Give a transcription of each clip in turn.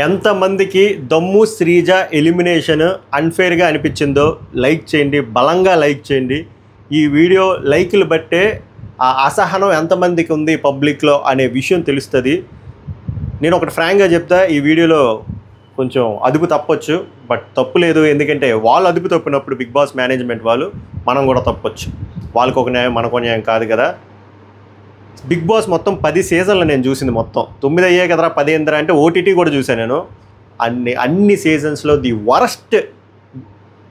ఎంతమందికి దమ్ము శ్రీజ ఎలిమినేషన్ అన్ఫేర్గా అనిపించిందో లైక్ చేయండి, బలంగా లైక్ చేయండి. ఈ వీడియో లైకులు బట్టే ఆ అసహనం ఎంతమందికి ఉంది పబ్లిక్లో అనే విషయం తెలుస్తుంది. నేను ఒకటి ఫ్రాంక్గా చెప్తా, ఈ వీడియోలో కొంచెం అదుపు తప్పొచ్చు, బట్ తప్పు లేదు. ఎందుకంటే వాళ్ళు అదుపు తప్పినప్పుడు బిగ్ బాస్ మేనేజ్మెంట్ వాళ్ళు, మనం కూడా తప్పొచ్చు. వాళ్ళకు ఒక న్యాయం మనకు న్యాయం కాదు కదా. బిగ్ బాస్ మొత్తం 10 సీజన్లు నేను చూసింది, మొత్తం 9 అయ్యే కదరా 10 ఏందిరా అంటే ఓటీటీ కూడా చూసాను నేను. అన్ని సీజన్స్లో the worst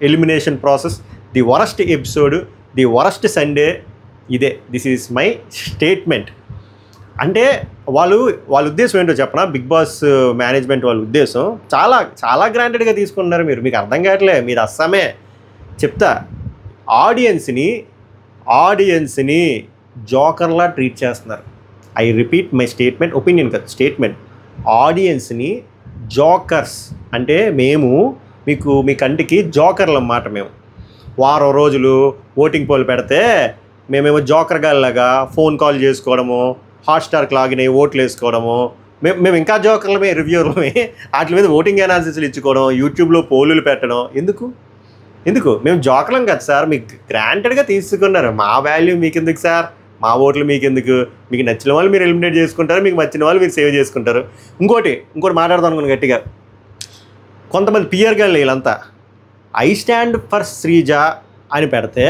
elimination process, the worst episode, the worst Sunday ఇదే. This is my statement. అంటే వాళ్ళ ఉద్దేశం ఏంటో చెప్పనా, బిగ్ బాస్ మేనేజ్మెంట్ వాళ్ళ ఉద్దేశం చాలా చాలా గ్రాంటెడ్గా తీసుకున్నారు. మీకు అర్థం కావట్లే, మీరు అస్సమే చెప్తా. ఆడియన్స్ని జోకర్లా ట్రీట్ చేస్తున్నారు. I repeat my statement, opinion కాదు స్టేట్మెంట్. ఆడియన్స్ని జోకర్స్ అంటే మీ కంటికి జోకర్లు అన్నమాట. మేము వారం రోజులు ఓటింగ్ పోల్ పెడితే మేమేమో జోకర్ గాల్లాగా ఫోన్ కాల్ చేసుకోవడము, హాట్స్టార్కి లాగిన్ అయ్యి ఓట్లు వేసుకోవడము, మేము ఇంకా జోకర్లమే, రివ్యూలమే, వాటి మీద ఓటింగ్ అనాలిసిస్లు ఇచ్చుకోవడం, యూట్యూబ్లో పోలులు పెట్టడం. ఎందుకు మేము జోకర్లం కదా సార్, మీకు గ్రాంటెడ్గా తీసుకున్నారు. మా వాల్యూ మీకు ఎందుకు సార్, మా ఓట్లు మీకు ఎందుకు? మీకు నచ్చిన వాళ్ళు మీరు ఎలిమినేట్ చేసుకుంటారు, మీకు నచ్చిన వాళ్ళు మీరు సేవ్ చేసుకుంటారు. ఇంకోటి మాట్లాడదాం అనుకున్నాను గట్టిగా. కొంతమంది పియర్ గర్ల్ వీళ్ళంతా ఐ స్టాండ్ ఫర్ శ్రీజ అని పెడితే,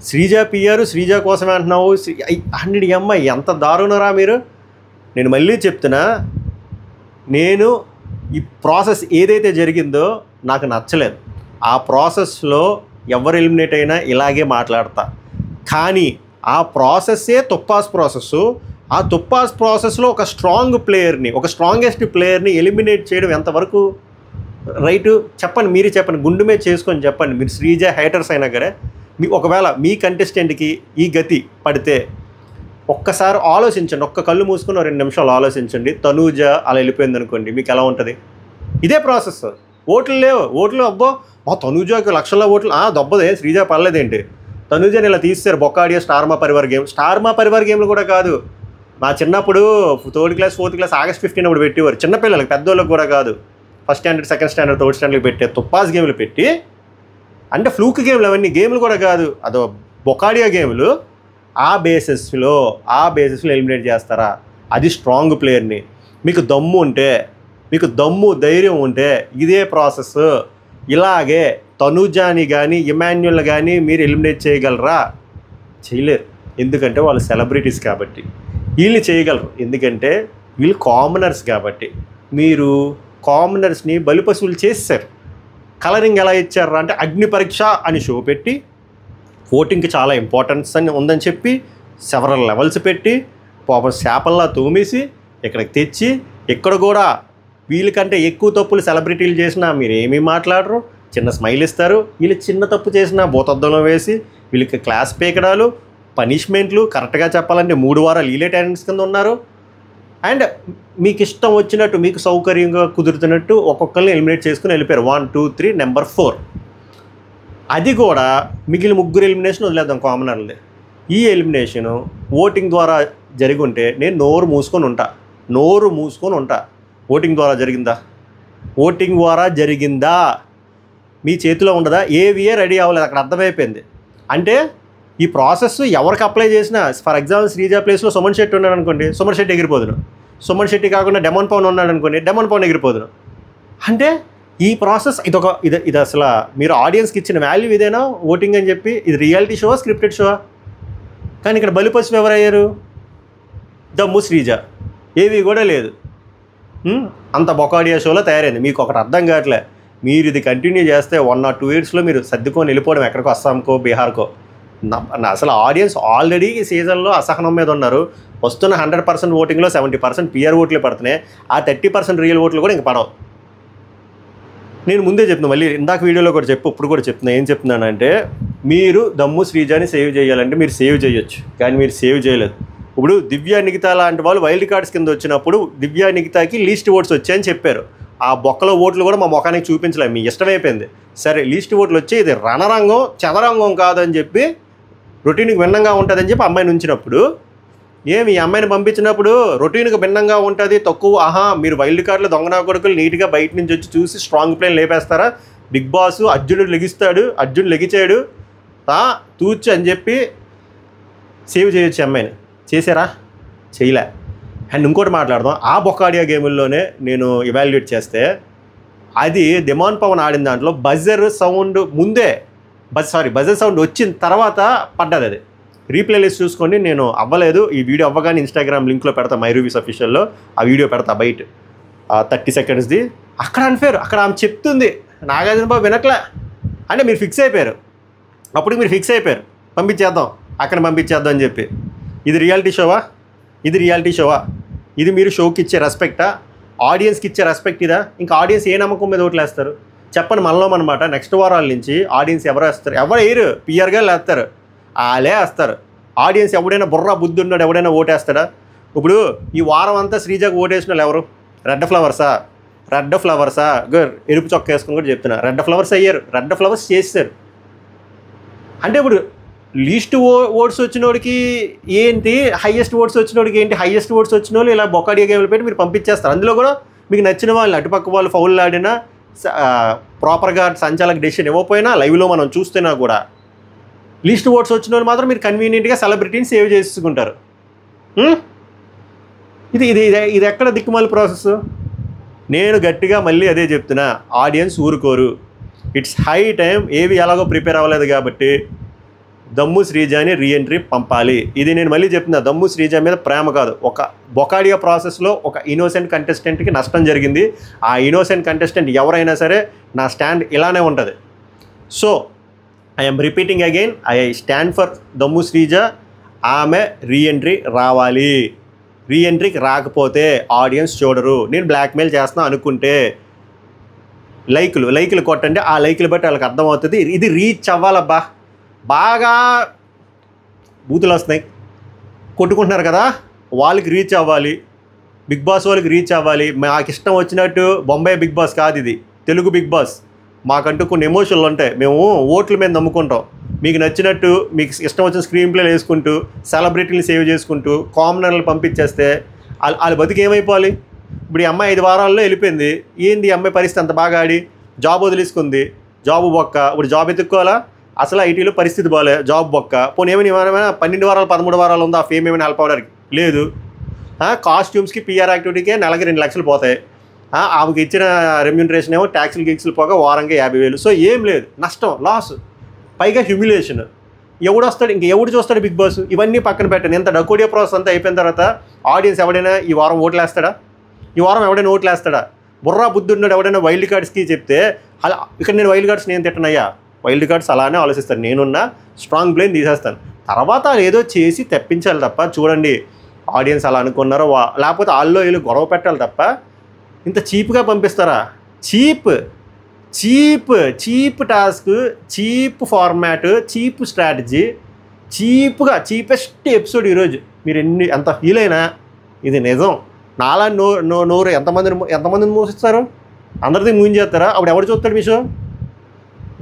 శ్రీజ పియర్, శ్రీజ కోసమే అంటున్నావు. 100 అమ్మాయి ఎంత దారుణరా మీరు. నేను మళ్ళీ చెప్తున్నా, నేను ఈ ప్రాసెస్ ఏదైతే జరిగిందో నాకు నచ్చలేదు. ఆ ప్రాసెస్లో ఎవరు ఎలిమినేట్ అయినా ఇలాగే మాట్లాడతా. కానీ ఆ ప్రాసెస్సే తుప్పాస్ ప్రాసెస్. ఆ తుప్పాస్ ప్రాసెస్లో ఒక స్ట్రాంగెస్ట్ ప్లేయర్ని ఎలిమినేట్ చేయడం ఎంతవరకు రైటు చెప్పండి, మీరే చెప్పండి, గుండు మీద చేసుకొని చెప్పండి. మీరు శ్రీజ హేటర్స్ అయినా సరే, ఒకవేళ మీ కంటెస్టెంట్కి ఈ గతి పడితే ఒక్కసారి ఆలోచించండి, ఒక్క కళ్ళు మూసుకొని 2 నిమిషాలు ఆలోచించండి. తనూజ అలా వెళ్ళిపోయింది అనుకోండి, మీకు ఎలా ఉంటుంది? ఇదే ప్రాసెస్. ఓట్లు లేవు, అబ్బో మా తనూజకి లక్షల ఓట్లు దొబ్బదే, శ్రీజ పర్లేదేంటి? తనూజని ఇలా తీస్తారు బొక్కాడియో స్టార్ మా పరివార్ గేమ్లు కూడా కాదు. మా చిన్నప్పుడు 3rd class 4th class August 15 అప్పుడు పెట్టేవారు చిన్నపిల్లలకి, పెద్దోళ్ళకి కూడా కాదు. 1st standard 2nd standard 3rd స్టాండర్డ్కి పెట్టే తుప్పాస్ గేమ్లు పెట్టి, అంటే ఫ్లూక్ గేమ్లు అవన్నీ గేమ్లు కూడా కాదు, అదో బొకాడియో గేమ్లు. ఆ బేసిస్లో ఎలిమినేట్ చేస్తారా? అది స్ట్రాంగ్ ప్లేయర్ని. మీకు దమ్ము ధైర్యం ఉంటే ఇదే ప్రాసెస్ ఇలాగే తనూజాని కానీ ఇమాన్యుల్ కానీ మీరు ఎలిమినేట్ చేయగలరా? చేయలేరు. ఎందుకంటే వాళ్ళు సెలబ్రిటీస్ కాబట్టి. వీళ్ళు చేయగలరు, ఎందుకంటే వీళ్ళు కామనర్స్ కాబట్టి. మీరు కామనర్స్ని బలిపశువులు చేశారు. కలరింగ్ ఎలా ఇచ్చారు అంటే, అగ్ని పరీక్ష అని షో పెట్టి, ఓటింగ్కి చాలా ఇంపార్టెన్స్ అని ఉందని చెప్పి సెవరల్ లెవెల్స్ పెట్టి, పాపం శాపల్లా తోమేసి ఇక్కడికి తెచ్చి, ఇక్కడ కూడా వీళ్ళకంటే ఎక్కువ తప్పులు సెలబ్రిటీలు చేసినా మీరు ఏమీ మాట్లాడరు, చిన్న స్మైల్ ఇస్తారు. వీళ్ళు చిన్న తప్పు చేసినా భూతద్దంలో వేసి వీళ్ళకి క్లాస్ పీకడాలు, పనిష్మెంట్లు. కరెక్ట్గా చెప్పాలంటే 3 వారాలు వీళ్ళే టాలెంట్స్ కింద ఉన్నారు. అండ్ మీకు ఇష్టం వచ్చినట్టు, మీకు సౌకర్యంగా కుదురుతున్నట్టు ఒక్కొక్కరిని ఎలిమినేట్ చేసుకుని వెళ్ళిపోయారు. 1, 2, 3, నెంబర్ 4. అది కూడా మిగిలిన 3 ఎలిమినేషన్ వదిలేద్దాం కామనర్లే. ఈ ఎలిమినేషను ఓటింగ్ ద్వారా జరిగి ఉంటే నేను నోరు మూసుకొని ఉంటా. ఓటింగ్ ద్వారా జరిగిందా మీ చేతిలో ఉండదా? ఏవియే రెడీ అవ్వలేదు, అక్కడ అర్థమైపోయింది. అంటే ఈ ప్రాసెస్ ఎవరికి అప్లై చేసినా, ఫర్ ఎగ్జాంపుల్ శ్రీజ ప్లేస్లో సుమన్ శెట్టి ఉన్నాడు అనుకోండి, సుమన్ శెట్టి ఎగిరిపోదును. సుమన్ శెట్టి కాకుండా డెమన్ పవన్ ఉన్నాడు అనుకోండి, డెమన్ పవన్ ఎగిరిపోదును. అంటే ఈ ప్రాసెస్ ఇది అసలు మీరు ఆడియన్స్కి ఇచ్చిన వాల్యూ ఇదేనా ఓటింగ్ అని చెప్పి? ఇది రియాలిటీ షో, స్క్రిప్టెడ్ షో? కానీ ఇక్కడ బలిపశువు ఎవరయ్యారు? దమ్ము శ్రీజ. ఏవి కూడా లేదు, అంత బొకాడియా షోలో తయారైంది. మీకు ఒకటి అర్థం కావట్లే, మీరు ఇది కంటిన్యూ చేస్తే 1 or 2 yearsలో మీరు సర్దుకొని వెళ్ళిపోవడం ఎక్కడికో, అస్సాంకో బీహార్కో. అసలు ఆడియన్స్ ఆల్రెడీ ఈ సీజన్లో అసహనం మీద ఉన్నారు. వస్తున్న 100% ఓటింగ్లో 70% పిఆర్ ఓట్లే పడుతున్నాయి. ఆ 30% రియల్ ఓట్లు కూడా ఇంక పడవు. నేను ముందే చెప్తున్నా, మళ్ళీ ఇందాక వీడియోలో కూడా ఇప్పుడు కూడా చెప్తున్నా. ఏం చెప్తున్నానంటే, మీరు దమ్ము శ్రీజాని సేవ్ చేయాలంటే మీరు సేవ్ చేయొచ్చు, కానీ మీరు సేవ్ చేయలేదు. ఇప్పుడు దివ్య నిఖితా లాంటి వాళ్ళు వైల్డ్ కార్డ్స్ కింద వచ్చినప్పుడు దివ్య నిఖితాకి లీస్ట్ ఓట్స్ వచ్చాయని చెప్పారు. ఆ బొక్కలో ఓట్లు కూడా మా ముఖానికి చూపించలేము, మీ ఇష్టమైపోయింది. సరే లీస్ట్ ఓట్లు వచ్చి ఇది రణరంగం చదరంగం కాదని చెప్పి, రొటీన్కి భిన్నంగా ఉంటుందని చెప్పి అమ్మాయిని ఉంచినప్పుడు ఏమి ఈ అమ్మాయిని పంపించినప్పుడు రొటీన్గా భిన్నంగా ఉంటుంది తక్కువ. మీరు వైల్డ్ కార్డులో దొంగనా కొడుకులు నీట్గా బయట నుంచి వచ్చి చూసి స్ట్రాంగ్ ప్లేన్ లేపేస్తారా? బిగ్ బాస్ అర్జునుడు లెగిస్తాడు, అర్జున్ లెగిచాడు తూచు అని చెప్పి సేవ్ చేయొచ్చు అమ్మాయిని. చేశారా? చేయలే. అండ్ ఇంకోటి మాట్లాడదాం, ఆ బొకాడియా గేముల్లోనే నేను ఇవాల్యుయేట్ చేస్తే అది దిమాన్ పవన్ ఆడిన దాంట్లో బజర్ సౌండ్ ముందే బజర్ సౌండ్ వచ్చిన తర్వాత పడ్డది. అది రీప్లే లిస్ట్ చూసుకోండి. నేను అవ్వలేదు, ఈ వీడియో అవ్వగానే ఇన్స్టాగ్రామ్ లింక్లో పెడతా, మై రివ్యూస్ అఫీషియల్లో ఆ వీడియో పెడతా బయట 30 సెకండ్స్ది. అక్కడ అన్ఫేర్, అక్కడ ఆమె చెప్తుంది, నాగార్జున బాబు వినట్లే అంటే మీరు ఫిక్స్ అయిపోయారు. అప్పుడు మీరు ఫిక్స్ అయిపోయారు పంపించేద్దాం, అక్కడ పంపించేద్దాం అని చెప్పి. ఇది రియాలిటీ షోవా? ఇది మీరు షోకి ఇచ్చే రెస్పెక్టా? ఆడియన్స్కి ఇచ్చే రెస్పెక్ట్ ఇదా? ఇంకా ఆడియన్స్ ఏ నమ్మకం మీద ఓట్లు వేస్తారు చెప్పండి? మనలో అనమాట నెక్స్ట్ వారాల నుంచి ఆడియన్స్ ఎవరు వేస్తారు? ఎవరు వేయరు, పిఆర్గా వేస్తారు, వాళ్ళే వేస్తారు. ఆడియన్స్ ఎవడైనా బుర్రా బుద్ధి ఉన్నాడు ఎవడైనా ఓటేస్తాడా? ఇప్పుడు ఈ వారం అంతా శ్రీజాకు ఓటేసిన వాళ్ళు ఎవరు? రెడ్ ఫ్లవర్సా ఎరుపు చొక్క వేసుకుని కూడా చెప్తున్నా. రెడ్ ఫ్లవర్స్ అయ్యారు, రెడ్ ఫ్లవర్స్ చేస్తారు. అంటే ఇప్పుడు లీస్ట్ ఓట్స్ వచ్చినోడికి ఏంటి, హైయెస్ట్ ఓట్స్ వచ్చినోడికి ఏంటి? హైయెస్ట్ ఓట్స్ వచ్చిన వాళ్ళు ఇలా బొకాడియా గేమ్లు పెట్టి మీరు పంపించేస్తారు. అందులో కూడా మీకు నచ్చిన వాళ్ళు అటుపక్క వాళ్ళు ఫౌల్ ఆడినా ప్రాపర్గా సంచాలక డెసిషన్ ఇవ్వకపోయినా లైవ్లో మనం చూస్తున్నా కూడా లీస్ట్ ఓట్స్ వచ్చిన వాళ్ళు మాత్రం మీరు కన్వీనియంట్గా సెలబ్రిటీని సేవ్ చేసుకుంటారు. ఇది ఇది ఇది ఎక్కడ దిక్కుమాలి ప్రాసెస్? నేను గట్టిగా మళ్ళీ అదే చెప్తున్నా, ఆడియన్స్ ఊరుకోరు. It's high time. ఏవి ఎలాగో ప్రిపేర్ అవ్వలేదు కాబట్టి దమ్ము శ్రీజాని రీఎంట్రీ పంపాలి. ఇది నేను మళ్ళీ చెప్తున్నా, దమ్ము శ్రీజా మీద ప్రేమ కాదు, ఒక బొకాడియా ప్రాసెస్లో ఒక ఇన్నోసెంట్ కంటెస్టెంట్కి నష్టం జరిగింది. ఆ ఇన్నోసెంట్ కంటెస్టెంట్ ఎవరైనా సరే నా స్టాండ్ ఇలానే ఉంటుంది. So I'm repeating again, I stand for దమ్ము శ్రీజా. ఆమె రీఎంట్రీ రావాలి. రీఎంట్రీకి రాకపోతే ఆడియన్స్ చూడరు. నేను బ్లాక్మెయిల్ చేస్తున్నా అనుకుంటే లైకులు కొట్టండి, ఆ లైకులు బట్టి వాళ్ళకి అర్థమవుతుంది. ఇది రీచ్ అవ్వాలబ్బా. బాగా బూతులు వస్తున్నాయి, కొట్టుకుంటున్నారు కదా, వాళ్ళకి రీచ్ అవ్వాలి, బిగ్ బాస్ వాళ్ళకి రీచ్ అవ్వాలి. మాకు ఇష్టం వచ్చినట్టు బొంబాయి బిగ్ బాస్ కాదు, ఇది తెలుగు బిగ్ బాస్. మాకంటూ కొన్ని ఎమోషన్లు ఉంటాయి, మేము ఓట్ల మీద నమ్ముకుంటాం. మీకు నచ్చినట్టు మీకు ఇష్టం వచ్చిన స్క్రీన్ ప్లేలు వేసుకుంటూ సెలబ్రిటీని సేవ్ చేసుకుంటూ కామనర్లు పంపించేస్తే వాళ్ళ బతికి ఏమైపోవాలి? ఇప్పుడు ఈ అమ్మాయి 5 వారాల్లో వెళ్ళిపోయింది. ఏంది ఈ అమ్మాయి పరిస్థితి? అంత బాగా ఆడి జాబ్ వదిలేసుకుంది, జాబు బొక్క. ఇప్పుడు జాబ్ ఎత్తుక్కోవాలా? అసలు ఐటీలో పరిస్థితి బాగాలే, జాబ్ బొక్క. పోనీ ఏమైనా 12 వారాలు 13 వారాలు ఉందా? ఆ ఫేమ్ ఏమైనా హెల్ప్ అవ్వడానికి లేదు. కాస్ట్యూమ్స్కి పిఆర్ యాక్టివిటీకే నెలకి 2 లక్షలు పోతాయి. ఆమెకి ఇచ్చిన రెమ్యూనరేషన్ ఏమో ట్యాక్సులు గిక్సులు పోగా వారంగా 50,000. సో ఏం లేదు, నష్టం, లాస్, పైగా హ్యూమిలేషన్. ఎవడు వస్తాడు? ఎవడు చూస్తాడు బిగ్ బాస్? ఇవన్నీ పక్కన పెట్టండి. ఎంత డకోడియా ప్రాసెస్ అంతా అయిపోయిన తర్వాత ఆడియన్స్ ఎవడైనా ఈ వారం ఓట్లు వేస్తాడా? ఎవడైనా ఓట్లు వేస్తాడా? బుర్రా బుద్ధి ఉన్నాడు ఎవడైనా వైల్డ్ కార్డ్స్కి చెప్తే అలా. ఇక్కడ నేను వైల్డ్ కార్డ్స్ నేను తిట్టనయ్యా, వైల్డ్ కార్డ్స్ అలానే ఆలోచిస్తాను. నేనున్నా స్ట్రాంగ్ ప్లేన్ తీసేస్తాను. తర్వాత ఏదో చేసి తెప్పించాలి తప్ప, చూడండి ఆడియన్స్ అలా అనుకున్నారో లేకపోతే వాళ్ళు వీళ్ళు గొడవ పెట్టాలి తప్ప ఇంత చీప్గా పంపిస్తారా? Cheap task, cheap format, cheap strategy, cheapest episode ఈరోజు. మీరు ఎంత ఫీల్ అయినా ఇది నిజం. నాలా నోరు ఎంతమందిని మూసిస్తారు? అందరిది మూయించేస్తారా? అప్పుడు ఎవరు చూస్తాడు మీ షో?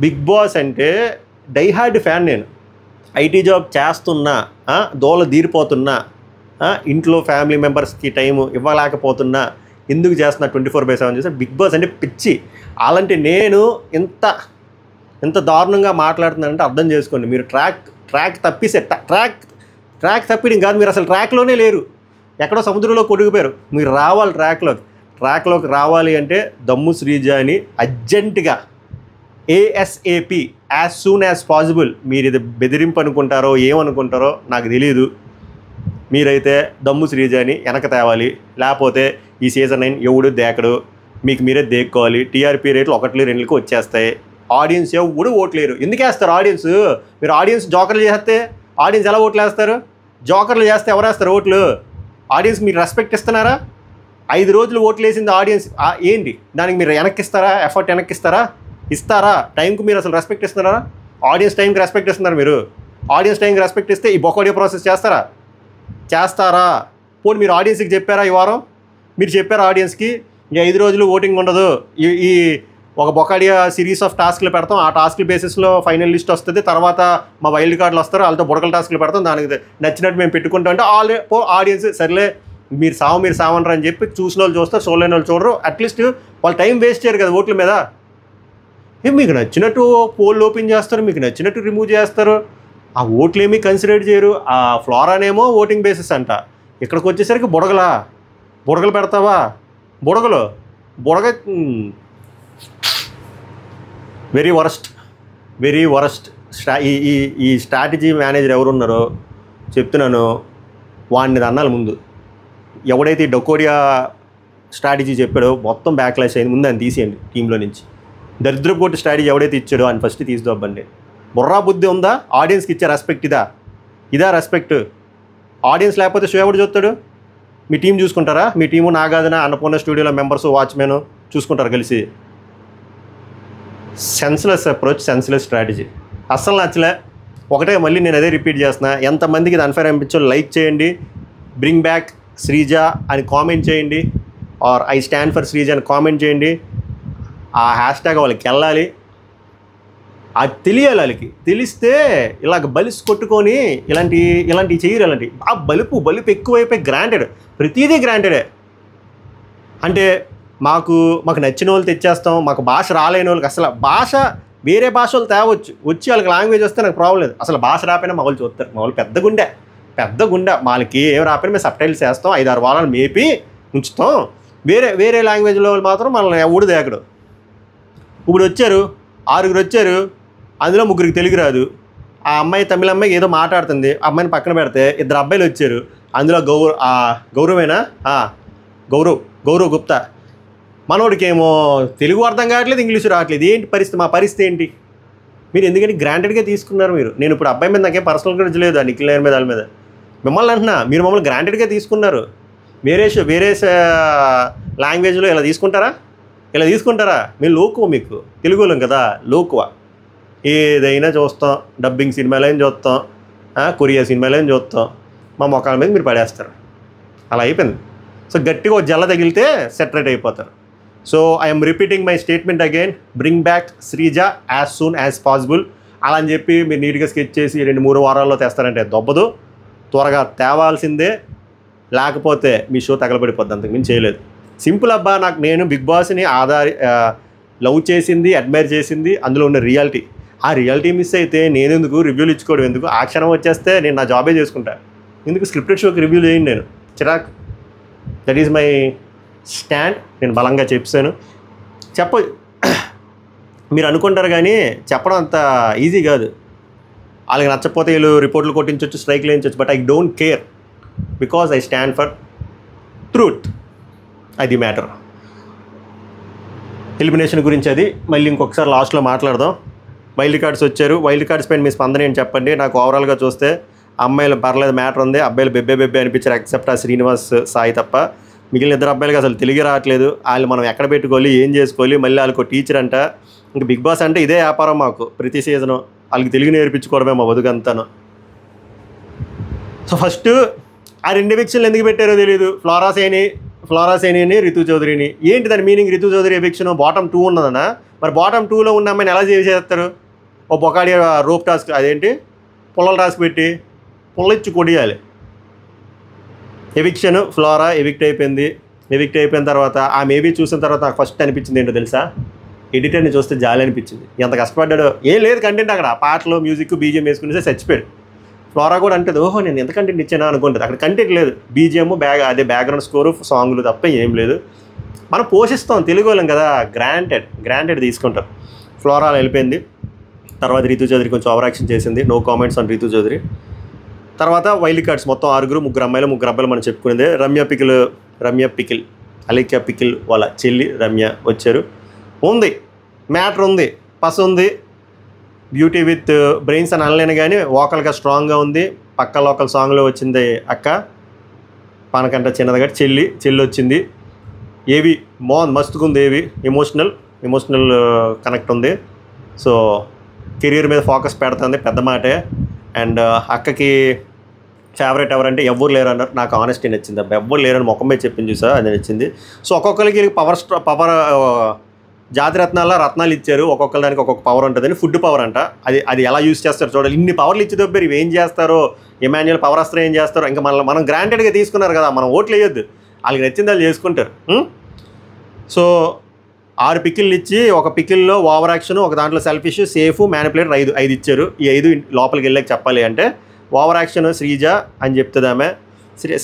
బిగ్ బాస్ అంటే డైహార్డ్ ఫ్యాన్ నేను. ఐటీ జాబ్ చేస్తున్నా, దోల తీరిపోతున్నా, ఇంట్లో ఫ్యామిలీ మెంబర్స్కి టైము ఇవ్వలేకపోతున్నా, ఎందుకు చేస్తున్నా 24/7 చేస్తే బిగ్ బాస్ అంటే పిచ్చి. అలాంటి నేను ఎంత దారుణంగా మాట్లాడుతున్నానంటే అర్థం చేసుకోండి. మీరు ట్రాక్ తప్పిసే ట్రాక్ తప్పిడం కాదు, మీరు అసలు ట్రాక్లోనే లేరు, ఎక్కడో సముద్రంలో కొడుకుపోయారు. మీరు రావాలి ట్రాక్లోకి రావాలి అంటే దమ్ము శ్రీజాని అర్జెంటుగా ASAP as soon as possible. మీరు ఇది బెదిరింపు అనుకుంటారో ఏమనుకుంటారో నాకు తెలియదు. మీరైతే దమ్ము శ్రీజాని వెనక తేవాలి, లేకపోతే ఈ సీజన్ 9 ఎవడు దేకడు, మీకు మీరే దేక్కోవాలి. టీఆర్పీ రేట్లు 1-2కి వచ్చేస్తాయి. ఆడియన్స్ ఎవడు ఓట్లేరు. ఎందుకు వేస్తారు ఆడియన్స్? మీరు ఆడియన్స్ జోకర్లు చేస్తే ఆడియన్స్ ఎలా ఓట్లు వేస్తారు? జోకర్లు చేస్తే ఎవరు వేస్తారు ఓట్లు? ఆడియన్స్ మీరు రెస్పెక్ట్ ఇస్తున్నారా? 5 రోజులు ఓట్లు వేసింది ఆడియన్స్ ఏంటి? దానికి మీరు వెనక్కిస్తారా? ఎఫర్ట్ వెనక్కిస్తారా? ఇస్తారా? టైంకి మీరు అసలు రెస్పెక్ట్ ఇస్తున్నారా? ఆడియన్స్ టైంకి రెస్పెక్ట్ ఇస్తున్నారు మీరు. ఆడియన్స్ టైంకి రెస్పెక్ట్ ఇస్తే ఈ బొకాడియా ప్రాసెస్ చేస్తారా? పోనీ మీరు ఆడియన్స్కి చెప్పారా? ఈ వారం మీరు చెప్పారా ఆడియన్స్కి ఈ 5 రోజులు ఓటింగ్ ఉండదు, ఈ ఒక బొకాడియా సిరీస్ ఆఫ్ టాస్క్లు పెడతాం, ఆ టాస్క్ బేసిస్లో ఫైనల్ లిస్ట్ వస్తుంది, తర్వాత మా వైల్డ్ కార్డులు వస్తారు, వాళ్ళతో బుడకల టాస్క్లు పెడతాం, దానికి నచ్చినట్టు మేము పెట్టుకుంటాం అంటే ఆడియన్స్ సర్లే మీరు సావనరు అని చెప్పి చూసిన వాళ్ళు చూస్తారు, చూడలేని వాళ్ళు చూడరు. అట్లీస్ట్ వాళ్ళు టైం వేస్ట్ చేయరు కదా ఓట్ల మీద. మీకు నచ్చినట్టు పోల్ ఓపెన్ చేస్తారు, మీకు నచ్చినట్టు రిమూవ్ చేస్తారు, ఆ ఓట్లు ఏమీ కన్సిడర్ చేయరు. ఆ ఫ్లోరానేమో ఓటింగ్ బేసిస్ అంట, ఇక్కడికి వచ్చేసరికి బుడగలు పెడతావా, బుడగ వెరీ వరస్ట్. ఈ స్ట్రాటజీ మేనేజర్ ఎవరున్నారో చెప్తున్నాను, వాడిని అన్నాలి ముందు. ఎవడైతే ఈ డొకోరియా స్ట్రాటజీ చెప్పాడో మొత్తం బ్యాక్లాష్ అయింది, ముందు ఆయన తీసేయండి టీంలో నుంచి. దరిద్రపు కొట్టి స్ట్రాటజీ ఎవడైతే ఇచ్చాడో ఆయన ఫస్ట్ తీసుకోబండి. బుర్రా బుద్ధి ఉందా? ఆడియన్స్కి ఇచ్చే రెస్పెక్ట్ ఇదా రెస్పెక్ట్? ఆడియన్స్ లేకపోతే షో ఎవడు చూస్తాడు? మీ టీం చూసుకుంటారా? మీ టీము నాగార్జున, అన్నపూర్ణ స్టూడియోలో మెంబర్స్, వాచ్మెన్ చూసుకుంటారు కలిసి. సెన్స్లెస్ అప్రోచ్, సెన్స్లెస్ స్ట్రాటజీ, అస్సలు నచ్చలే. ఒకటే మళ్ళీ నేను అదే రిపీట్ చేస్తున్నా, ఎంతమందికి ఇది అన్ఫేర్ అనిపించో లైక్ చేయండి, బ్రింగ్ బ్యాక్ శ్రీజ అని కామెంట్ చేయండి, or I stand for Sreeja అని కామెంట్ చేయండి. ఆ హ్యాష్ ట్యాగ్ వాళ్ళకి వెళ్ళాలి, అది తెలియాలి. వాళ్ళకి తెలిస్తే ఇలాగ బలిసి కొట్టుకొని ఇలాంటివి చేయరు. ఆ బలుపు ఎక్కువైపోయి గ్రాంటెడ్, ప్రతిదీ గ్రాంటెడే. అంటే మాకు నచ్చిన వాళ్ళు తెచ్చేస్తాం, మాకు భాష రాలేని వాళ్ళకి అసలు భాష వేరే భాష వాళ్ళు తేవచ్చు, వచ్చి వాళ్ళకి లాంగ్వేజ్ వస్తే నాకు ప్రాబ్లం లేదు. అసలు భాష రాపోయినా మా వాళ్ళు చూస్తారు, మా వాళ్ళు పెద్ద గుండె వాళ్ళకి ఏం రాపోయినా మేము సబ్టైటిల్స్ వేస్తాం, 5-6 వారాలు మేపి ఉంచుతాం. వేరే లాంగ్వేజ్లో వాళ్ళు మాత్రం మనల్ని ఎవడు దేకడు. ఇప్పుడు వచ్చారు 6 వచ్చారు, అందులో 3 తెలుగు రాదు. ఆ అమ్మాయి తమిళ అమ్మాయి ఏదో మాట్లాడుతుంది, అమ్మాయిని పక్కన పెడితే 2 అబ్బాయిలు వచ్చారు, అందులో గౌరవ్ గుప్తా. మనోడికి ఏమో తెలుగు అర్థం కావట్లేదు, ఇంగ్లీషు రావట్లేదు. ఏంటి పరిస్థితి? మా పరిస్థితి ఏంటి? మీరు ఎందుకంటే గ్రాంటెడ్గా తీసుకున్నారు. నేను ఇప్పుడు అబ్బాయి మీద నాకేం పర్సనల్ గురించి లేదు, ఆ నిఖిల్ నాయర్ మీద వాళ్ళ మీద. మిమ్మల్ని అంటున్నా, మీరు మమ్మల్ని గ్రాంటెడ్గా తీసుకున్నారు. వేరే లాంగ్వేజ్లో ఇలా తీసుకుంటారా? మేము లోకువ, మీకు తెలుగు వాళ్ళం కదా లోకువ. ఏదైనా చూస్తాం, డబ్బింగ్ సినిమాలైనా చూస్తాం, కొరియా సినిమాలైనా చూస్తాం, మా మొక్కల మీద మీరు పడేస్తారు. అలా అయిపోయింది. సో గట్టిగా ఒక జల్ల తగిలితే సెటరేట్ అయిపోతారు. So I'm repeating my statement again, bring back Sreeja as soon as possible. అలా అని చెప్పి మీరు నీట్గా స్కెచ్ చేసి 2-3 వారాల్లో తెస్తారంటే దొబ్బదు. త్వరగా తేవాల్సిందే, లేకపోతే మీ షో తగలబడిపోద్ది. అంతకు మించి చేయలేదు. సింపుల్ అబ్బా. నేను బిగ్ బాస్ని లవ్ చేసింది, అడ్మైర్ చేసింది, అందులో ఉన్న రియాలిటీ. ఆ రియాలిటీ మిస్ అయితే నేను ఎందుకు రివ్యూలు ఇచ్చుకోవడం ఎందుకు? ఆ క్షణం వచ్చేస్తే నేను నా జాబే చేసుకుంటా. ఎందుకు స్క్రిప్టెడ్ షోకి రివ్యూ చేయండి? నేను చిరాక్. That is my stand. నేను బలంగా చెప్పాను. మీరు అనుకుంటారు కానీ చెప్పడం అంత ఈజీ కాదు. వాళ్ళకి నచ్చకపోతే వీళ్ళు రిపోర్ట్లు కొట్టించవచ్చు, స్ట్రైక్లు వేయించవచ్చు. But I don't care, because I stand for truth. అది మ్యాటర్. ఎలిమినేషన్ గురించి అది మళ్ళీ ఇంకొకసారి లాస్ట్లో మాట్లాడదాం. వైల్డ్ కార్డ్స్ వచ్చారు. వైల్డ్ కార్డ్స్ పైన మీ స్పందన ఏంటి చెప్పండి. నాకు ఓవరాల్గా చూస్తే అమ్మాయిలు పర్లేదు, మ్యాటర్ ఉంది. అబ్బాయిలు బెబ్బే అనిపించారు, ఎక్సెప్ట్ ఆ శ్రీనివాస్ సాయి తప్ప. మిగిలిన 2 అబ్బాయిలకి అసలు తెలుగు రావట్లేదు. వాళ్ళు మనం ఎక్కడ పెట్టుకోవాలి, ఏం చేసుకోవాలి. మళ్ళీ వాళ్ళకి టీచర్ అంట. ఇంక బిగ్ బాస్ అంటే ఇదే వ్యాపారం మాకు. ప్రతి సీజను వాళ్ళకి తెలుగు నేర్పించుకోవడమే మా బతుకంతాను. సో ఫస్ట్ ఆ 2 ఎవిక్షన్లు ఎందుకు పెట్టారో తెలియదు. ఫ్లోరా సైనిని, రితు చౌదరిని. ఏంటి దాని meaning? Ritu Chowdary eviction bottom 2 ఉన్నదన్నా. మరి బాటమ్ 2లో ఉన్న అమ్మాయిని ఎలా చేస్తారు? ఓ బొకాడి రోప్ టాస్క్, అదేంటి పుల్లల టాస్క్ పెట్టి పుల్లొచ్చి కొడియాలి. ఎవిక్షన్, ఫ్లోరా ఎవిక్ట్ అయిపోయిన తర్వాత ఆ మేబీ చూసిన తర్వాత నాకు ఫస్ట్ అనిపించింది ఏంటో తెలుసా? ఎడిటర్ని చూస్తే జాలి అనిపించింది. ఎంత కష్టపడ్డాడో. ఏం లేదు కంటెంట్ అక్కడ, పాటలు, మ్యూజిక్, బీజిఎం వేసుకునేసి చచ్చిపోయాడు. ఫ్లోరా కూడా అంటే ఓహో నేను ఎంత కంటెంట్ ఇచ్చానా అనుకుంటుంది. అక్కడ కంటెంట్ లేదు, బీజిఎం అదే బ్యాక్గ్రౌండ్ స్కోరు, సాంగ్లు తప్ప ఏం లేదు. మనం పోషిస్తాం, తెలుగు వాళ్ళం కదా. గ్రాంటెడ్ తీసుకుంటారు. ఫ్లోరా వెళ్ళిపోయింది. తర్వాత రితు చౌదరి కొంచెం ఓవర్ యాక్షన్ చేసింది. No comments on Ritu Chowdary. తర్వాత వైల్డ్ కార్డ్స్ మొత్తం 6, 3 అమ్మాయిలు, 3 అబ్బాయిలు మనం చెప్పుకునేది. రమ్య పికిల్, అలేఖ్య పికిల్ వాళ్ళ చెల్లి రమ్య వచ్చారు. ఉంది మ్యాటర్, ఉంది పస్, ఉంది బ్యూటీ విత్ బ్రెయిన్స్ అని అనలేను కానీ వోకల్గా స్ట్రాంగ్గా ఉంది. పక్క లోకల్ సాంగ్లో వచ్చింది అక్క, పానకంట చిన్నదిగా చెల్లి వచ్చింది. ఏవి మస్తుగా ఉంది. ఏవి ఎమోషనల్ కనెక్ట్ ఉంది. సో కెరీర్ మీద ఫోకస్ పెడుతుంది, పెద్ద మాటే. అండ్ అక్కకి ఫేవరెట్ ఎవరంటే ఎవ్వరు లేరు అన్నారు. నాకు ఆనెస్టీ నచ్చింది. అబ్బా ఎవ్వరు లేరని ముఖం మీద చెప్పింది చూసా, అది నచ్చింది. సో ఒక్కొక్కరికి పవర్ జాతిరత్నాల్లో రత్నాలు ఇచ్చారు, ఒక్కొక్కరి దానికి ఒక్కొక్క పవర్ ఉంటుందని. ఫుడ్ పవర్ అంట, అది ఎలా యూజ్ చేస్తారు చూడాలి. ఇన్ని పవర్లు ఇచ్చి దొబ్బారు, ఇవి ఏం చేస్తారో, ఇమాన్యుయల్ పవర్ అస్త్రం ఏం చేస్తారో. ఇంకా మనం గ్రాంటెడ్గా తీసుకున్నారు కదా, మనం ఓట్లు వేయొద్దు, వాళ్ళకి నచ్చింది వాళ్ళు చేసుకుంటారు. సో 6 పికిల్లు ఇచ్చి, ఒక పికిల్లో ఓవర్ యాక్షన్, ఒక దాంట్లో సెల్ఫిష్, సేఫ్, మ్యానిపులేటర్ 5 ఇచ్చారు. ఈ 5 లోపలికి వెళ్ళాక చెప్పాలి అంటే, ఓవర్ యాక్షన్ శ్రీజ అని చెప్తుంది ఆమె,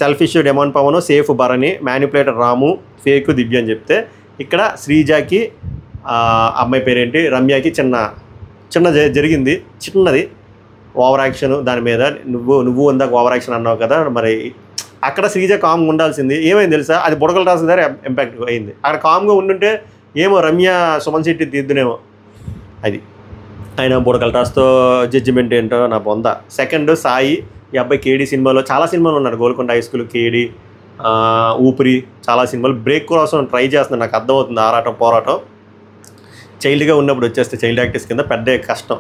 selfish demon Pawan, safe Bharani, manipulator Ramu, fake Divya అని చెప్తే, ఇక్కడ శ్రీజాకి అమ్మాయి పేరేంటి రమ్యకి చిన్న జరిగింది, చిన్నది ఓవర్ యాక్షన్. దాని మీద నువ్వు ఇందాక ఓవర్ యాక్షన్ అన్నావు కదా, మరి అక్కడ శ్రీజ కామ్గా ఉండాల్సింది. ఏమైంది తెలుసా, అది బుడగలు రాసిన దగ్గర ఇంపాక్ట్ అయింది. అక్కడ కామ్గా ఉండుంటే ఏమో రమ్య సుమన్ శెట్టి తీద్దునేమో. అది ఆయన బుడగల రాస్తో జడ్జిమెంట్ ఏంటో నా బొంద. సెకండ్ సాయి, ఈ అబ్బాయి కేడీ సినిమాలో చాలా సినిమాలు ఉన్నాడు, గోల్కొండ హై స్కూల్, కేడీ, ఊపిరి, చాలా సినిమాలు. బ్రేక్ కోసం ట్రై చేస్తున్నాడు, నాకు అర్థమవుతుంది. ఆరాటం పోరాటం చైల్డ్గా ఉన్నప్పుడు వచ్చేస్తే చైల్డ్ యాక్టర్స్ కింద పెద్ద కష్టం.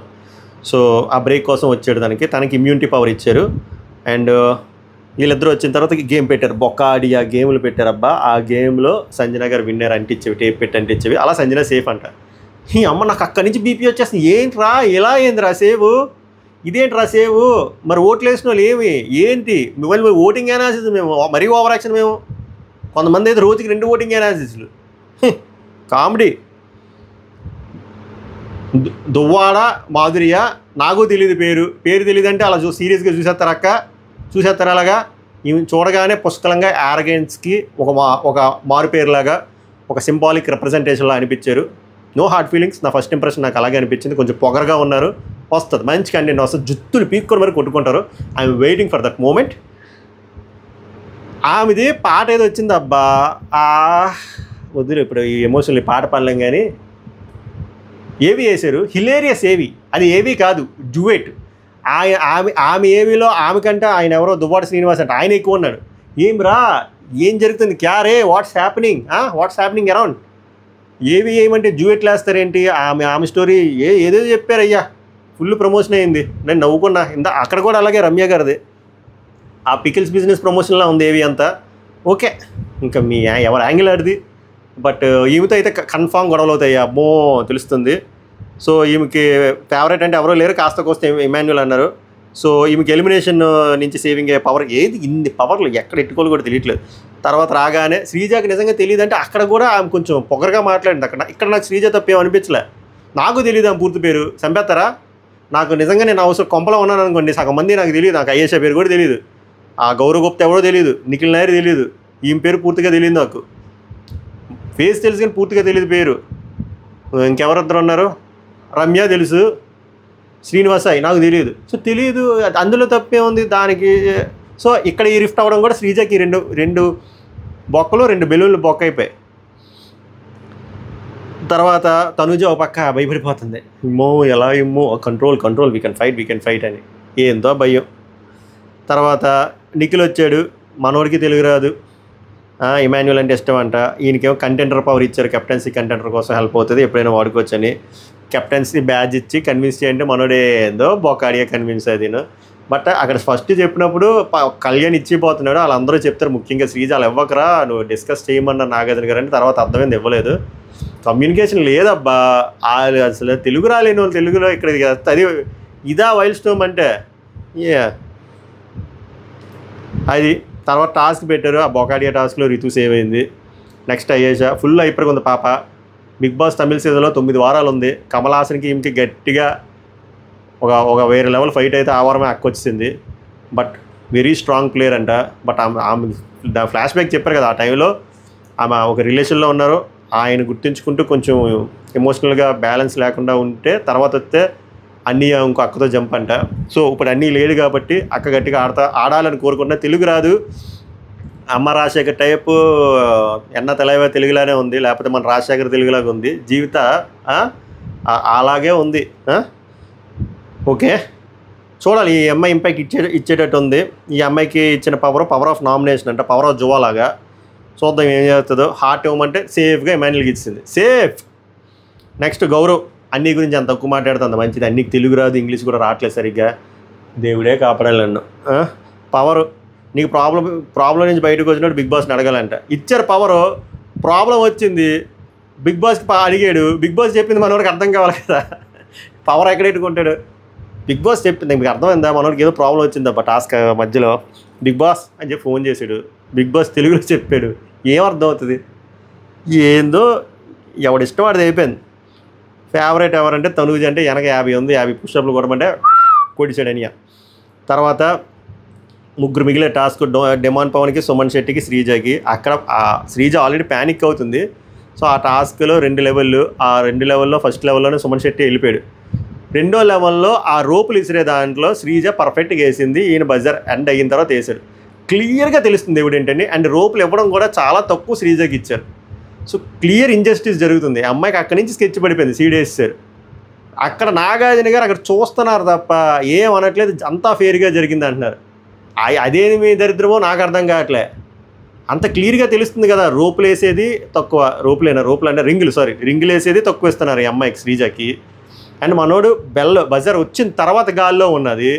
సో ఆ బ్రేక్ కోసం వచ్చాడు, తనకి ఇమ్యూనిటీ పవర్ ఇచ్చారు. అండ్ వీళ్ళిద్దరూ వచ్చిన తర్వాత గేమ్ పెట్టారు, బొక్క ఆడి ఆ గేమ్లు పెట్టారు. అబ్బా ఆ గేమ్లో సంజన గారు విన్నర్ అంటించేవి, టేప్ పెట్టి అంటించేవి. అలా సంజన సేఫ్ అంట. ఈ అమ్మ నాకు అక్కడి నుంచి బీపీ వచ్చేస్తుంది. ఏంట్రా ఇలా ఏందిరా సేవు, ఇదేంట్రా సేవు, మరి ఓట్లు వేసిన వాళ్ళు ఏంటి మిమ్మల్ని ఓటింగ్ అనాలిసిస్ మేము మరీ ఓవర్ యాక్షన్. మేము కొంతమంది అయితే రోజుకి 2 ఓటింగ్ అనాలిసిస్లు, కామెడీ. దువ్వాడ మాధుర్య, నాకు తెలియదు పేరు తెలియదు అంటే అలా సీరియస్గా చూసేస్తారు అలాగా. ఇవి చూడగానే పుష్కలంగా యారగెన్స్కి ఒక మారు పేరులాగా, ఒక సింబాలిక్ రిప్రజెంటేషన్లా అనిపించారు. No hard feelings. నా ఫస్ట్ ఇంప్రెషన్ నాకు అలాగే అనిపించింది. కొంచెం పొగరగా ఉన్నారు, వస్తుంది మంచి కంటెంట్ వస్తుంది, జుత్తులు పీక్కొని మరి కొట్టుకుంటారు. I'm waiting for that moment. ఆమెది పాట ఏదో వచ్చింది, అబ్బా వద్దురు ఇప్పుడు ఈ ఎమోషనల్ పాట పాడలేం. కానీ ఏవి వేశారు, హిలేరియస్ ఏవి, అది ఏవి కాదు, డ్యూయెట్. ఆమె ఏవిలో ఆమె కంటే ఆయన ఎవరో దువ్వాడ శ్రీనివాస్ అంటే ఆయన ఎక్కువ ఉన్నాడు. ఏం జరుగుతుంది, క్యారే వాట్స్ హ్యాపెనింగ్ అరౌండ్. ఏమంటే డ్యూయెట్లు వేస్తారేంటి, ఆమె స్టోరీ ఏదో చెప్పారయ్యా, ఫుల్ ప్రమోషన్ అయింది. నేను నవ్వుకున్నా. అక్కడ కూడా అలాగే రమ్య గారిది ఆ పికిల్స్ బిజినెస్ ప్రమోషన్లా ఉంది ఏవి అంతా. ఓకే, ఇంకా మీ ఎవరు యాంగిల్ ఆడిది. బట్ ఈమెతో అయితే కన్ఫామ్ గొడవలు అవుతాయి, అమ్మో తెలుస్తుంది. సో ఈమెకి ఫేవరెట్ అంటే ఎవరో లేరు, కాస్త కోస్తే ఇమాన్యుయల్ అన్నారు. సో ఈమెకి ఎలిమినేషన్ నుంచి సేవింగ్ అయ్యే పవర్, ఏది ఇన్ని పవర్లు ఎక్కడ ఎట్టుకోవాలి కూడా తెలియట్లేదు. తర్వాత రాగానే శ్రీజాకి నిజంగా తెలియదు అంటే అక్కడ కూడా ఆమె కొంచెం పొగరగా మాట్లాడింది. ఇక్కడ నాకు శ్రీజ తప్పేం అనిపించలే. నాకు తెలియదు ఆమె పూర్తి పేరు, చంపేస్తారా నాకు నిజంగా. నేను అవసరం కొంపలో ఉన్నాను అనుకోండి, సగం మంది నాకు తెలియదు. నాకు అయ్యేషా పేరు కూడా తెలియదు, ఆ గౌరవ్ గుప్తా ఎవరో తెలియదు, నిఖిల్ నాయర్ తెలియదు, ఈమె పేరు పూర్తిగా తెలియదు. నాకు ఫేస్ తెలుసు కానీ పూర్తిగా తెలియదు పేరు. ఇంకెవరిద్దరు ఉన్నారు, రమ్య తెలుసు, శ్రీనివాసాయి నాకు తెలియదు. సో తెలియదు, అందులో తప్పే ఉంది దానికి. సో ఇక్కడ ఈ రిఫ్ట్ అవ్వడం కూడా శ్రీజకి రెండు బొక్కలు 2 బెలూన్లు బొక్క అయిపోయాయి. తర్వాత తనుజ ఒక పక్క భయపడిపోతుంది, ఎలా కంట్రోల్ వీ కెన్ ఫైట్ అని. ఏందో భయం. తర్వాత నిఖిల్ వచ్చాడు, మనోడికి తెలుగు రాదు, ఇమాన్యుయల్ అంటే ఇష్టం అంట. ఈయనకేమో కంటెంటర్ పవర్ ఇచ్చారు, కెప్టెన్సీ కంటెంటర్ కోసం హెల్ప్ అవుతుంది, ఎప్పుడైనా వాడుకోవచ్చని. కెప్టెన్సీ బ్యాడ్జ్ ఇచ్చి కన్విన్స్ చేయంటే మనోడే ఏందో బొక్కాడిగా కన్విన్స్ అయ్యాను. బట్ అక్కడ ఫస్ట్ చెప్పినప్పుడు కళ్యాణ్ ఇచ్చిపోతున్నాడు, వాళ్ళందరూ చెప్తారు, ముఖ్యంగా శ్రీజ అలా ఇవ్వకరా, నువ్వు డిస్కస్ చేయమన్నా నాగార్జున గారు అంటే. తర్వాత అర్థమైంది ఇవ్వలేదు, కమ్యూనికేషన్ లేదబ్బా. అసలు తెలుగు రాలేని వాళ్ళు తెలుగులో ఇక్కడ అది ఇదా వైల్డ్ స్టోమ్ అంటే అది. తర్వాత టాస్క్ పెట్టారు, ఆ బొకాడియా టాస్క్లో రితు సేవ్ అయింది. నెక్స్ట్ అయ్యేషా ఫుల్ అయిపోయి ఉంది పాప. బిగ్ బాస్ తమిళ సీజన్లో 9 వారాలు ఉంది. కమల్ హాసన్కి ఈమెకి గట్టిగా ఒక వేరే లెవెల్ ఫైట్ అయితే ఆ వారమే అక్కొచ్చింది. బట్ వెరీ స్ట్రాంగ్ ప్లేయర్ అంట. బట్ ఆమె ఫ్లాష్ బ్యాక్ చెప్పారు కదా, ఆ టైంలో ఆమె ఒక రిలేషన్లో ఉన్నారు, ఆయన గుర్తించుకుంటూ కొంచెం ఎమోషనల్గా బ్యాలెన్స్ లేకుండా ఉంటే తర్వాత వస్తే అన్నీ ఇంకో అక్కతో జంప్ అంట. సో ఇప్పుడు అన్నీ లేడు కాబట్టి అక్క గట్టిగా ఆడాలని కోరుకుంటున్నా. తెలుగు రాదు, అమ్మ రాజశేఖర్ టైపు, ఎన్న తెలవ తెలుగులానే ఉంది, లేకపోతే మన రాజశేఖర్ తెలుగులాగా ఉంది, జీవిత అలాగే ఉంది. ఓకే చూడాలి, ఈ అమ్మాయి ఇంపాక్ట్ ఇచ్చేటట్టు ఉంది. ఈ అమ్మాయికి ఇచ్చిన పవర్ ఆఫ్ నామినేషన్ అంట, పవర్ ఆఫ్ జువాలాగా. చూద్దాం ఏం చేస్తుందో. హార్ట్ ఇవ్వమంటే సేఫ్గా ఇమాన్యుయల్కి ఇచ్చింది, సేఫ్. నెక్స్ట్ గౌరవ్, అన్నీ గురించి అంత తక్కువ మాట్లాడుతుంది, మంచిది. అన్నికి తెలుగు రాదు, ఇంగ్లీష్ కూడా రావట్లేదు సరిగ్గా, దేవుడే కాపాడాలి నన్ను. పవర్, నీకు ప్రాబ్లం నుంచి బయటకు వచ్చినప్పుడు బిగ్ బాస్ని అడగాలంట. ఇచ్చారు పవరు, ప్రాబ్లం వచ్చింది, బిగ్ బాస్కి అడిగాడు, బిగ్ బాస్ చెప్పింది మనోడికి అర్థం కావాలి కదా, పవర్ ఎక్కడ పెట్టుకుంటాడు. బిగ్ బాస్ చెప్పింది మీకు అర్థమైందా, మనోడికి ఏదో ప్రాబ్లం వచ్చిందబ్బా టాస్క్ మధ్యలో, బిగ్ బాస్ అని చెప్పి ఫోన్ చేశాడు, బిగ్ బాస్ తెలుగులో చెప్పాడు, ఏం అర్థం అవుతుంది, ఏందో ఎవడిష్టం వాడిది అయిపోయింది. ఫేవరెట్ ఎవరంటే తనూజ, అంటే వెనక 50 ఉంది, 50 పుషప్లు కొట్టమంటే కొట్టించాడు అనియా. తర్వాత ముగ్గురు మిగిలే టాస్క్, డెమాన్ పవన్కి, సుమన్ శెట్టికి, శ్రీజకి. అక్కడ శ్రీజ ఆల్రెడీ ప్యానిక్ అవుతుంది. సో ఆ టాస్క్లో 2 లెవెల్లు, ఆ 2 లెవెల్లో ఫస్ట్ లెవెల్లోనే సుమన్ శెట్టి వెళ్ళిపోయాడు. 2వ లెవెల్లో ఆ రోపులు ఇసిరే దాంట్లో శ్రీజ పర్ఫెక్ట్గా వేసింది, ఈయన బజర్ ఎండ్ అయిన తర్వాత వేసాడు. క్లియర్గా తెలుస్తుంది ఎవడేంటండి, అండ్ రోపులు ఇవ్వడం కూడా చాలా తక్కువ శ్రీజకి ఇచ్చారు. సో క్లియర్ ఇంజస్టిస్ జరుగుతుంది. అమ్మాయికి అక్కడి నుంచి స్కెచ్ పడిపోయింది, సీడ్ వేసేసారు. అక్కడ నాగార్జున గారు అక్కడ చూస్తున్నారు తప్ప ఏం అనట్లేదు, అంతా ఫేర్గా జరిగింది అంటున్నారు. అదేమి మీ దరిద్రమో నాకు అర్థం కావట్లే. అంత క్లియర్గా తెలుస్తుంది కదా, రోపులు వేసేది తక్కువ, రోపులు అంటే రింగులు వేసేది తక్కువ ఇస్తున్నారు ఈ అమ్మాయికి, శ్రీజకి. అండ్ మనోడు బజర్ వచ్చిన తర్వాత గాల్లో ఉన్నది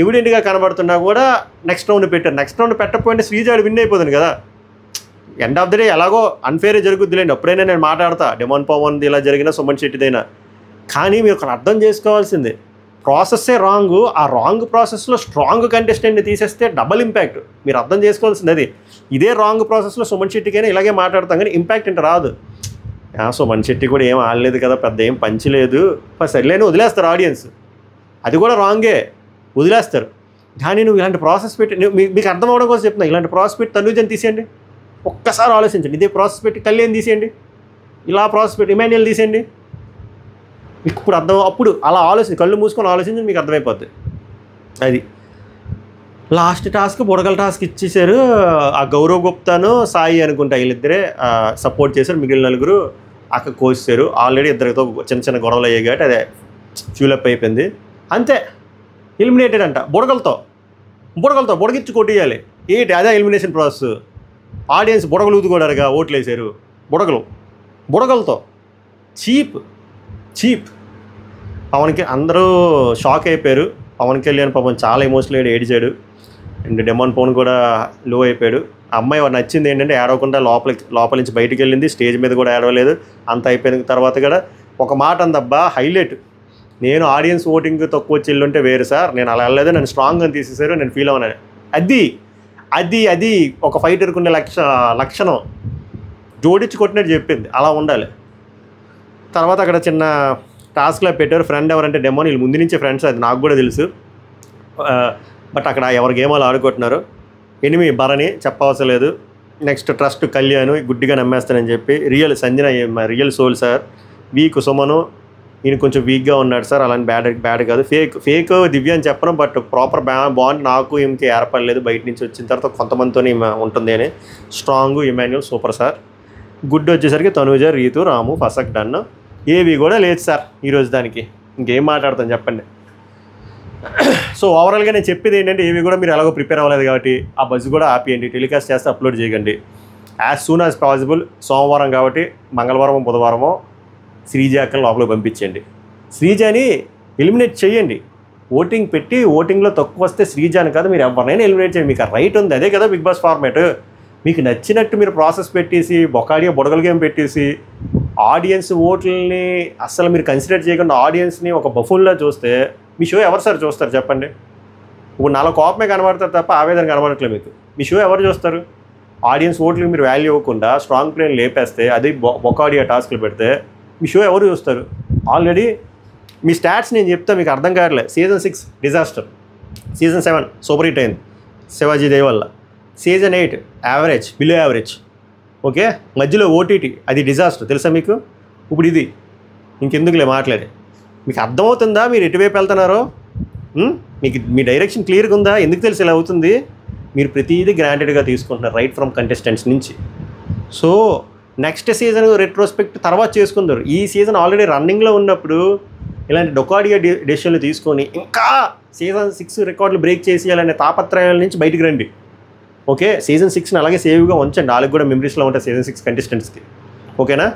ఎవిడెంట్గా కనబడుతున్నా కూడా నెక్స్ట్ రౌండ్ పెట్టారు. నెక్స్ట్ రౌండ్ పెట్టకపోయింటే శ్రీజ విన్ అయిపోతుంది కదా. ఎండ్ ఆఫ్ ద డే ఎలాగో అన్ఫేరే జరుగుద్దిలేండి, అప్పుడైనా నేను మాట్లాడతా, డెమాన్ పవన్ది ఇలా జరిగినా, సుమన్ శెట్టిదైనా. కానీ మీరు ఒకరు అర్థం చేసుకోవాల్సింది, ప్రాసెస్సే రాంగు. ఆ రాంగ్ ప్రాసెస్లో స్ట్రాంగ్ కంటెస్టెంట్ని తీసేస్తే డబల్ ఇంపాక్ట్. మీరు అర్థం చేసుకోవాల్సింది అది. ఇదే రాంగ్ ప్రాసెస్లో సుమన్ శెట్టికైనా ఇలాగే మాట్లాడతాం, కానీ ఇంపాక్ట్ ఇంట రాదు. సుమన్ శెట్టి కూడా ఏం ఆడలేదు కదా, పెద్ద ఏం పంచలేదు, సరిలేని వదిలేస్తారు ఆడియన్స్. అది కూడా రాంగే, వదిలేస్తారు. కానీ నువ్వు ఇలాంటి ప్రాసెస్ పెట్టి, మీకు అర్థం అవడం కోసం చెప్తున్నా, ఇలాంటి ప్రాసెస్ పెట్టి తనూజని తీసేయండి, ఒక్కసారి ఆలోచించండి. ఇదే ప్రాసెస్ పెట్టి కళ్యాణ్ తీసేయండి, ఇలా ప్రాసెస్ పెట్టి ఇమాన్యుయల్ తీసేయండి, మీకు ఇప్పుడు అర్థం. అప్పుడు అలా కళ్ళు మూసుకొని ఆలోచించి మీకు అర్థమైపోద్ది. అది లాస్ట్ టాస్క్ బుడగల టాస్క్ ఇచ్చేసారు. ఆ గౌరవ్ గుప్తాను సాయి అనుకుంటా వీళ్ళిద్దరే సపోర్ట్ చేశారు, మిగిలిన నలుగురు అక్కడ కోసారు. ఆల్రెడీ ఇద్దరితో చిన్న చిన్న గొడవలు అయ్యాయి కాబట్టి అదే ఫ్యూలప్ అయిపోయింది, అంతే. ఎలిమినేటెడ్ అంట బుడగలతో బుడగిచ్చి కొట్టేయాలి. ఏంటి అదే ఎలిమినేషన్ ప్రాసెస్. ఆడియన్స్ బుడగలు ఊదుకోడారుగా ఓట్లు వేసారు, బుడగలతో చీప్. పవన్కి అందరూ షాక్ అయిపోయారు. పవన్ కళ్యాణ్ పాపం చాలా ఎమోషనల్ ఏడిచాడు. అండ్ డెమాన్ పవన్ కూడా లో అయిపోయాడు. ఆ అమ్మాయి నచ్చింది ఏంటంటే ఏడవకుండా లోపల నుంచి బయటికి వెళ్ళింది, స్టేజ్ మీద కూడా ఏడవలేదు. అంత అయిపోయిన తర్వాత కూడా ఒక మాట అందబ్బా హైలైట్, నేను ఆడియన్స్ ఓటింగ్ తక్కువ వచ్చి వెళ్ళుంటే వేరు సార్, నేను అలా వెళ్ళలేదు, నన్ను స్ట్రాంగ్ అని తీసేశారు, నేను ఫీల్ అవ్వను. అది ఒక ఫైటర్కి ఉండే లక్షణం, జోడించి కొట్టినట్టు చెప్పింది, అలా ఉండాలి. తర్వాత అక్కడ చిన్న టాస్క్లో పెట్టారు, ఫ్రెండ్ ఎవరంటే డెమోన్, వీళ్ళు ముందు నుంచే ఫ్రెండ్స్, అది నాకు కూడా తెలుసు. బట్ అక్కడ ఎవరి గేమ్ వాళ్ళు ఆడుకుంటున్నారు. ఎనిమి భరణి చెప్పవలసిన లేదు. నెక్స్ట్ ట్రస్ట్ కళ్యాణ్ గుడ్డిగా నమ్మేస్తానని చెప్పి, real Sanjana real soul sir, weak Suman ఈయన కొంచెం వీక్గా ఉన్నాడు సార్, అలాంటి బ్యాడ్ కాదు, ఫేక్ దివ్య అని చెప్పను, బట్ ప్రాపర్ బాండ్ నాకు ఈమెకి ఏర్పడలేదు, బయట నుంచి వచ్చిన తర్వాత కొంతమందితో ఉంటుంది అని. Strong Emmanuel super sir. Good వచ్చేసరికి తనూజ, రీతు, రాము, ఫసక్ డన్. ఏవి కూడా లేదు సార్ ఈరోజు, దానికి ఇంకేం మాట్లాడతాను చెప్పండి. సో ఓవరాల్గా నేను చెప్పేది ఏంటంటే, ఏవి కూడా మీరు ఎలాగో ప్రిపేర్ అవ్వలేదు కాబట్టి ఆ బజ్ కూడా ఆపేయండి, టెలికాస్ట్ చేస్తే అప్లోడ్ చేయకండి. As soon as possible. సోమవారం కాబట్టి మంగళవారం బుధవారమో శ్రీజ అక్కని లోపలికి పంపించండి. శ్రీజని ఎలిమినేట్ చేయండి, ఓటింగ్ పెట్టి, ఓటింగ్లో తక్కువ వస్తే శ్రీజాని కాదు, మీరు ఎవరినైనా ఎలిమినేట్ చేయండి, మీకు ఆ రైట్ ఉంది. అదే కదా బిగ్ బాస్ ఫార్మాట్. మీకు నచ్చినట్టు మీరు ప్రాసెస్ పెట్టేసి బుడగల గేమ్ పెట్టేసి ఆడియన్స్ ఓట్లని అస్సలు మీరు కన్సిడర్ చేయకుండా ఆడియన్స్ని ఒక బఫూన్లా చూస్తే మీ షో ఎవరు సార్ చూస్తారు చెప్పండి. ఇప్పుడు నాలో కోపమే కనబడతారు తప్ప ఆవేదన కనబడట్లేదు మీకు. మీ షో ఎవరు చూస్తారు? ఆడియన్స్ ఓట్లకి మీరు వాల్యూ ఇవ్వకుండా స్ట్రాంగ్ ప్లేని లేపేస్తే, అది బొకాడియా టాస్క్లు పెడితే మీ షో ఎవరు చూస్తారు? ఆల్రెడీ మీ స్టాట్స్ నేను చెప్తా, మీకు అర్థం కావట్లేదు. Season 6 disaster, season 7 super hit అయింది శివాజీ దేవ్ వల్ల, season 8 average, below average, okay. మధ్యలో ఓటీటీ అది డిజాస్టర్, తెలుసా మీకు? ఇప్పుడు ఇది ఇంకెందుకులే మాట్లాడే. మీకు అర్థమవుతుందా మీరు ఎటువైపు వెళ్తున్నారో? మీకు మీ డైరెక్షన్ క్లియర్గా ఉందా? ఎందుకు తెలిసి ఇలా అవుతుంది? మీరు ప్రతిదీ గ్రాంటెడ్గా తీసుకుంటున్నారు రైట్ ఫ్రమ్ కంటెస్టెంట్స్ నుంచి. సో నెక్స్ట్ సీజన్ రెట్రోస్పెక్ట్ తర్వాత చేసుకుంటారు. ఈ సీజన్ ఆల్రెడీ రన్నింగ్లో ఉన్నప్పుడు ఇలాంటి డొకాడియా డెసిషన్లు తీసుకొని ఇంకా సీజన్ 6 రికార్డులు బ్రేక్ చేసేయాలనే తాపత్రయాల నుంచి బయటికి రండి, ఓకే. సీజన్ 6ని అలాగే సేవ్గా ఉంచండి, వాళ్ళకి కూడా మెమరీస్లో ఉంటాయి సీజన్ 6 కంటెస్టెంట్స్కి, ఓకేనా.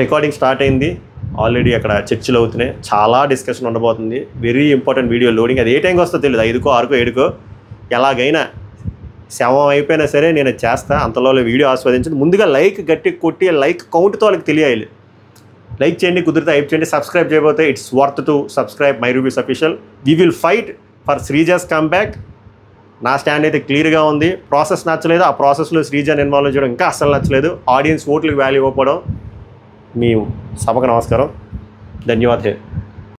రికార్డింగ్ స్టార్ట్ అయింది ఆల్రెడీ, అక్కడ చర్చలు అవుతున్నాయి, చాలా డిస్కషన్ ఉండబోతుంది. Very important video loading. అది ఏ టైంకి వస్తుందో తెలియదు, 5కో 6కో 7కో. ఎలాగైనా శవం అయిపోయినా సరే నేను అది చేస్తా, అంతలో వీడియో ఆస్వాదించండి. ముందుగా లైక్ గట్టి కొట్టి లైక్ కౌంట్తో వాళ్ళకి తెలియాలి. లైక్ చేయండి, కుదిరితే హైప్ చేయండి. సబ్స్క్రైబ్ చేయబోతే it's worth to subscribe my reviews official. We will fight for Sreeja's comeback. నా స్టాండ్ అయితే క్లియర్గా ఉంది. ప్రాసెస్ నచ్చలేదు, ఆ ప్రాసెస్లో శ్రీజాని ఇన్వాల్వ్ చేయడం ఇంకా అస్సలు నచ్చలేదు. ఆడియన్స్ ఓట్లకు వాల్యూ ఇవ్వకపోవడం. మీ సభకు నమస్కారం, ధన్యవాదాలు.